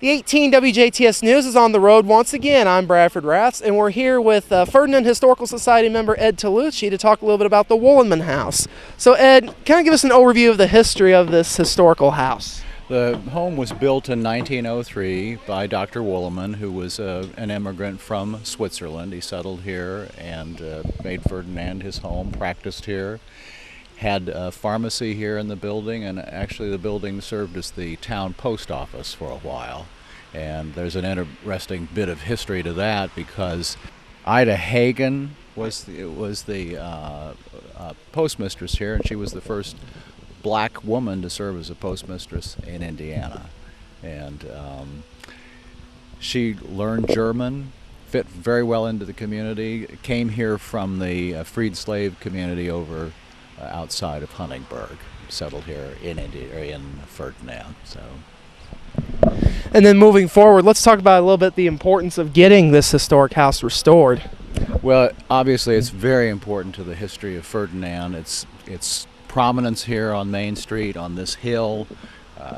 The 18 WJTS News is on the road once again. I'm Bradford Raths, and we're here with Ferdinand Historical Society member Ed Tolucci to talk a little bit about the Wollenmann House. So Ed, kind of give us an overview of the history of this historical house. The home was built in 1903 by Dr. Wollenmann, who was an immigrant from Switzerland. He settled here and made Ferdinand his home, practiced here, had a pharmacy here in the building, and actually the building served as the town post office for a while. And there's an interesting bit of history to that because Ida Hagen was the postmistress here, and she was the first black woman to serve as a postmistress in Indiana. And she learned German, fit very well into the community, came here from the freed slave community over outside of Huntingburg, settled here in Ferdinand. So. And then moving forward, let's talk about a little bit the importance of getting this historic house restored. Well, obviously it's very important to the history of Ferdinand. Its prominence here on Main Street, on this hill,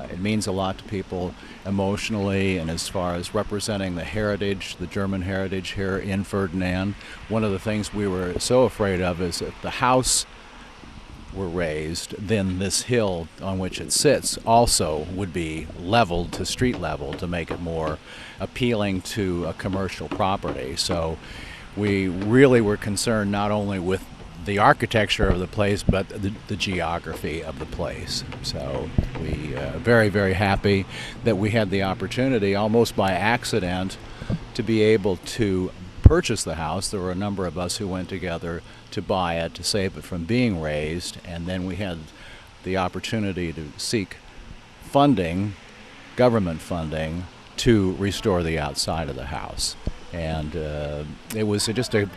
it means a lot to people emotionally and as far as representing the heritage, the German heritage here in Ferdinand. One of the things we were so afraid of is if the house were raised, then this hill on which it sits also would be leveled to street level to make it more appealing to a commercial property. So we really were concerned not only with the architecture of the place, but the geography of the place. So we very, very happy that we had the opportunity, almost by accident, to be able to purchase the house. There were a number of us who went together to buy it, to save it from being razed, and then we had the opportunity to seek funding, government funding, to restore the outside of the house. And it was just a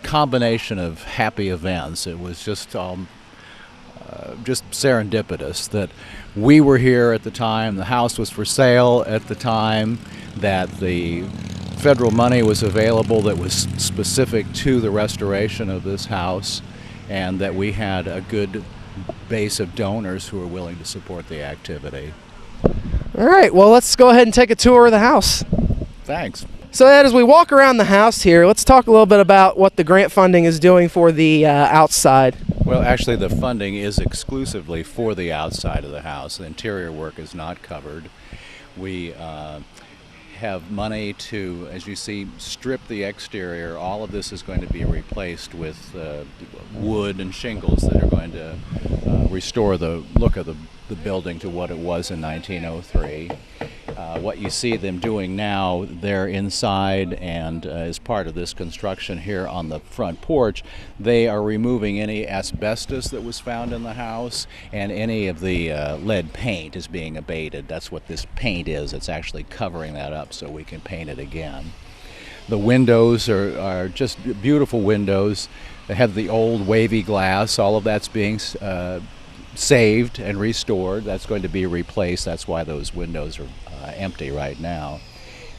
combination of happy events. It was just serendipitous that we were here at the time, the house was for sale at the time, that the federal money was available that was specific to the restoration of this house, and that we had a good base of donors who were willing to support the activity. All right, well, let's go ahead and take a tour of the house. Thanks. So Ed, as we walk around the house here, let's talk a little bit about what the grant funding is doing for the outside. Well, actually the funding is exclusively for the outside of the house. The interior work is not covered. We have money to, as you see, strip the exterior. All of this is going to be replaced with wood and shingles that are going to restore the look of the building to what it was in 1903. What you see them doing now, they're inside, and as part of this construction here on the front porch, they are removing any asbestos that was found in the house, and any of the lead paint is being abated. That's what this paint is. It's actually covering that up so we can paint it again. The windows are just beautiful windows. They have the old wavy glass. All of that's being saved and restored. That's going to be replaced. That's why those windows are empty right now.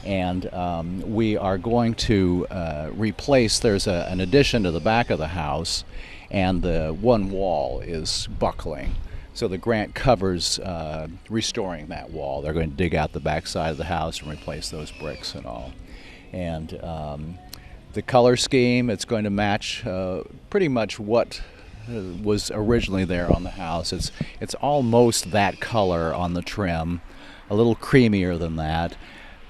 And we are going to replace, there's an addition to the back of the house, and the one wall is buckling. So the grant covers restoring that wall. They're going to dig out the back side of the house and replace those bricks and all. And the color scheme, it's going to match pretty much what was originally there on the house. It's almost that color on the trim, a little creamier than that.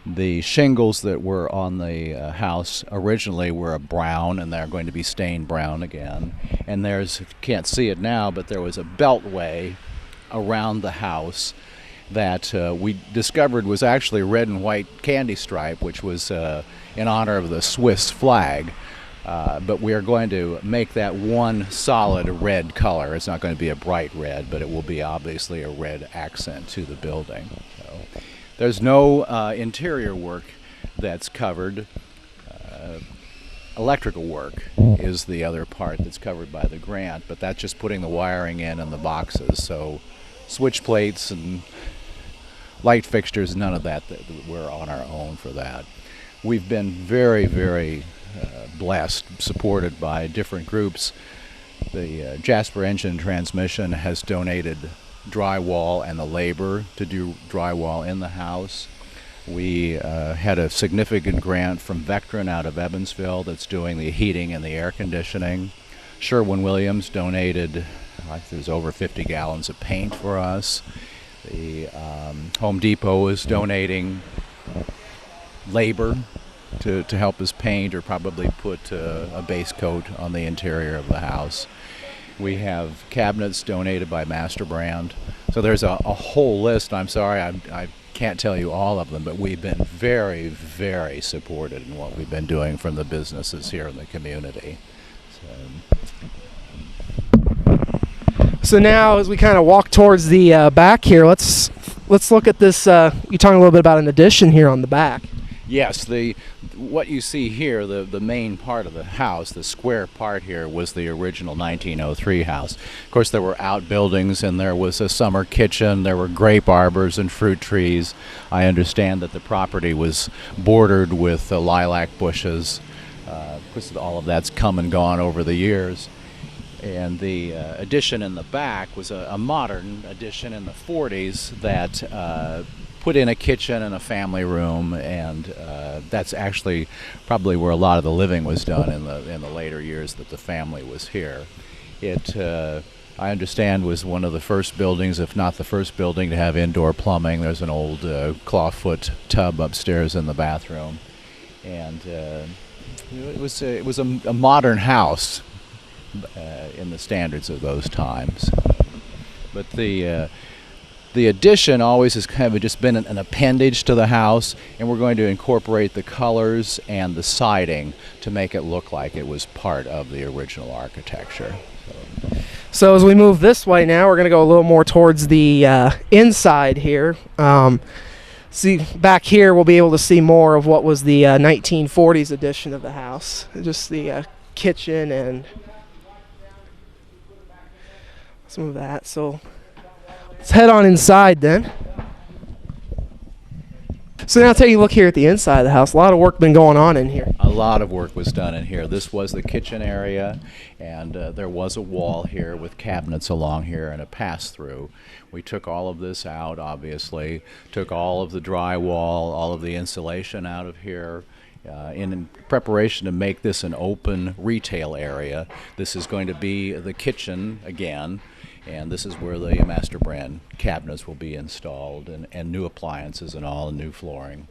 The shingles that were on the house originally were a brown, and they're going to be stained brown again. And there's, you can't see it now, but there was a beltway around the house that we discovered was actually red and white candy stripe, which was in honor of the Swiss flag. But we are going to make that one solid red color. It's not going to be a bright red, but it will be obviously a red accent to the building. So there's no interior work that's covered. Electrical work is the other part that's covered by the grant, but that's just putting the wiring in and the boxes. So switch plates and light fixtures, none of that. We're on our own for that. We've been very, very blessed, supported by different groups. The Jasper Engine Transmission has donated drywall and the labor to do drywall in the house. We had a significant grant from Vectren out of Evansville that's doing the heating and the air conditioning. Sherwin-Williams donated, I think it was over 50 gallons of paint for us. The Home Depot is donating labor to help us paint or probably put a base coat on the interior of the house. We have cabinets donated by Master Brand. So there's a whole list. I'm sorry, I can't tell you all of them, but we've been very, very supported in what we've been doing from the businesses here in the community. So now, as we kind of walk towards the back here, let's look at this. You're talking a little bit about an addition here on the back. Yes, what you see here, the main part of the house, the square part here, was the original 1903 house. Of course, there were outbuildings, and there was a summer kitchen. There were grape arbors and fruit trees. I understand that the property was bordered with lilac bushes. Of course, all of that's come and gone over the years. And the addition in the back was a modern addition in the 40s that put in a kitchen and a family room, and that's actually probably where a lot of the living was done in the later years that the family was here. It, I understand, was one of the first buildings, if not the first building, to have indoor plumbing. There's an old clawfoot tub upstairs in the bathroom, and it was a modern house in the standards of those times. But the addition always has kind of just been an appendage to the house, and we're going to incorporate the colors and the siding to make it look like it was part of the original architecture. So as we move this way now, we're going to go a little more towards the inside here. See, back here we'll be able to see more of what was the 1940s edition of the house. Just the kitchen and some of that. So let's head on inside then. So now I'll take a look here at the inside of the house. A lot of work been going on in here. A lot of work was done in here. This was the kitchen area, and there was a wall here with cabinets along here and a pass-through. We took all of this out, obviously, took all of the drywall, all of the insulation out of here. In preparation to make this an open retail area. This is going to be the kitchen again, and this is where the Master Brand cabinets will be installed, and new appliances and all, and new flooring.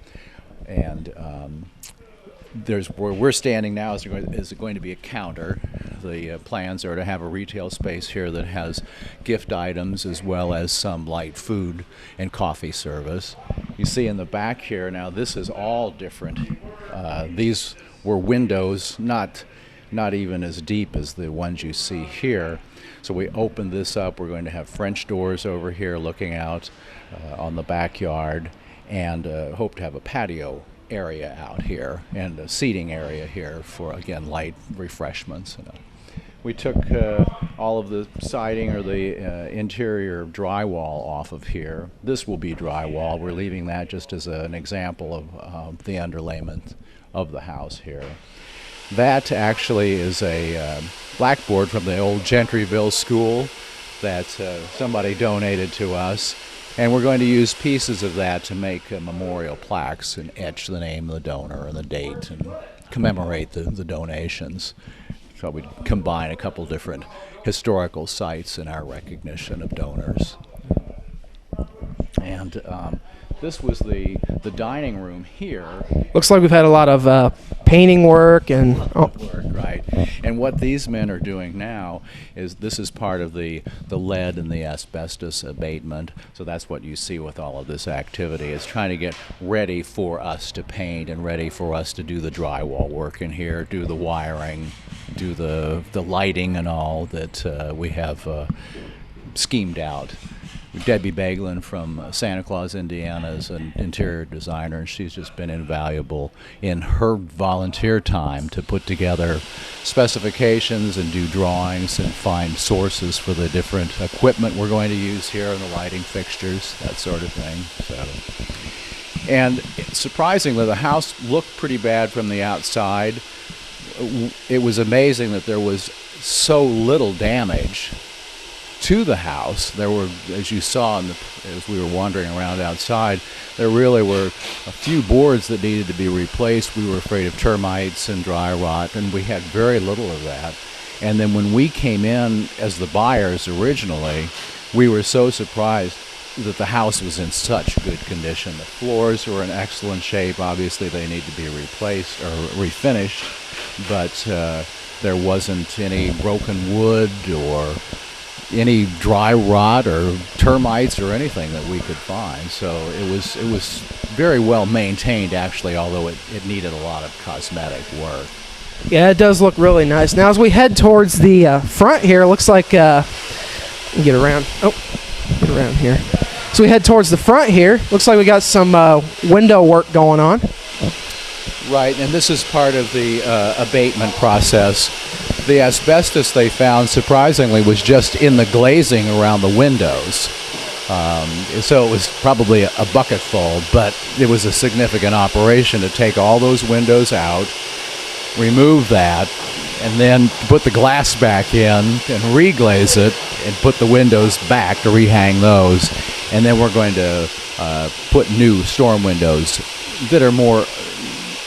And there's where we're standing now is going to be a counter. The plans are to have a retail space here that has gift items as well as some light food and coffee service. You see in the back here now, this is all different. These were windows, not even as deep as the ones you see here. So we opened this up. We're going to have French doors over here looking out on the backyard, and hope to have a patio area out here and a seating area here for, again, light refreshments. We took all of the siding or the interior drywall off of here. This will be drywall. We're leaving that just as an example of the underlayment of the house here. That actually is a blackboard from the old Gentryville school that somebody donated to us. And we're going to use pieces of that to make memorial plaques and etch the name of the donor and the date and commemorate the donations. So we combine a couple different historical sites in our recognition of donors. And this was the dining room here. Looks like we've had a lot of painting work and work, right. And what these men are doing now is this is part of the lead and the asbestos abatement. So that's what you see with all of this activity. It's trying to get ready for us to paint and ready for us to do the drywall work in here, do the wiring, do the lighting and all that we have schemed out. Debbie Baglin from Santa Claus, Indiana, is an interior designer, and she's just been invaluable in her volunteer time to put together specifications and do drawings and find sources for the different equipment we're going to use here and the lighting fixtures, that sort of thing. So, and surprisingly, the house looked pretty bad from the outside. It was amazing that there was so little damage to the house. There were, as you saw as we were wandering around outside, there really were a few boards that needed to be replaced. We were afraid of termites and dry rot, and we had very little of that. And then when we came in as the buyers originally, we were so surprised that the house was in such good condition. The floors were in excellent shape. Obviously, they need to be replaced or refinished, but there wasn't any broken wood or any dry rot or termites or anything that we could find. So it was very well maintained, actually, although it needed a lot of cosmetic work. Yeah, it does look really nice. Now, as we head towards the front here, it looks like get around. Oh, get around here. So we head towards the front here. Looks like we got some window work going on. Right, and this is part of the abatement process. The asbestos they found, surprisingly, was just in the glazing around the windows. So it was probably a bucket full, but it was a significant operation to take all those windows out, remove that, and then put the glass back in and reglaze it and put the windows back to rehang those. And then we're going to put new storm windows that are more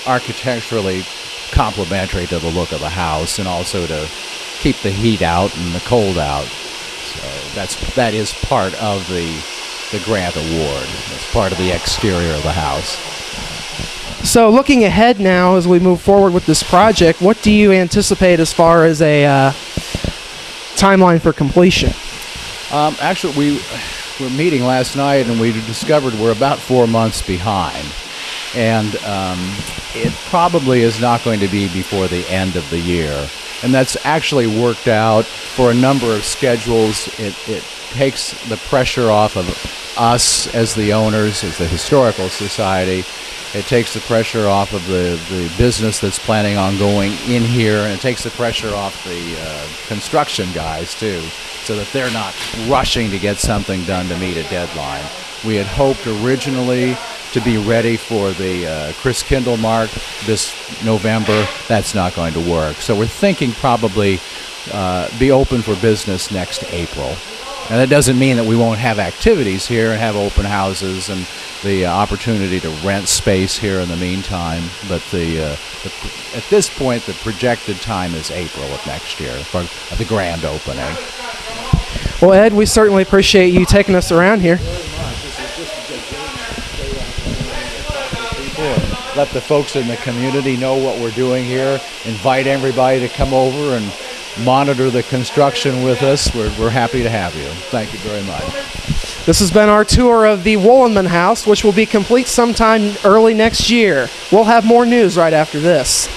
architecturally complementary to the look of the house, and also to keep the heat out and the cold out. So that is part of the grant award. It's part of the exterior of the house. So looking ahead now as we move forward with this project, what do you anticipate as far as a timeline for completion? Actually, we were meeting last night and we discovered we're about 4 months behind. And it probably is not going to be before the end of the year. And that's actually worked out for a number of schedules. It takes the pressure off of us as the owners, as the Historical Society. It takes the pressure off of the business that's planning on going in here, and it takes the pressure off the construction guys, too, so that they're not rushing to get something done to meet a deadline. We had hoped originally to be ready for the Chris Kindle Mark this November. That's not going to work. So we're thinking probably be open for business next April. And that doesn't mean that we won't have activities here and have open houses and the opportunity to rent space here in the meantime. But at this point, the projected time is April of next year for the grand opening. Well, Ed, we certainly appreciate you taking us around here. Let the folks in the community know what we're doing here. Invite everybody to come over and monitor the construction with us. We're happy to have you. Thank you very much. This has been our tour of the Wollenmann House, which will be complete sometime early next year. We'll have more news right after this.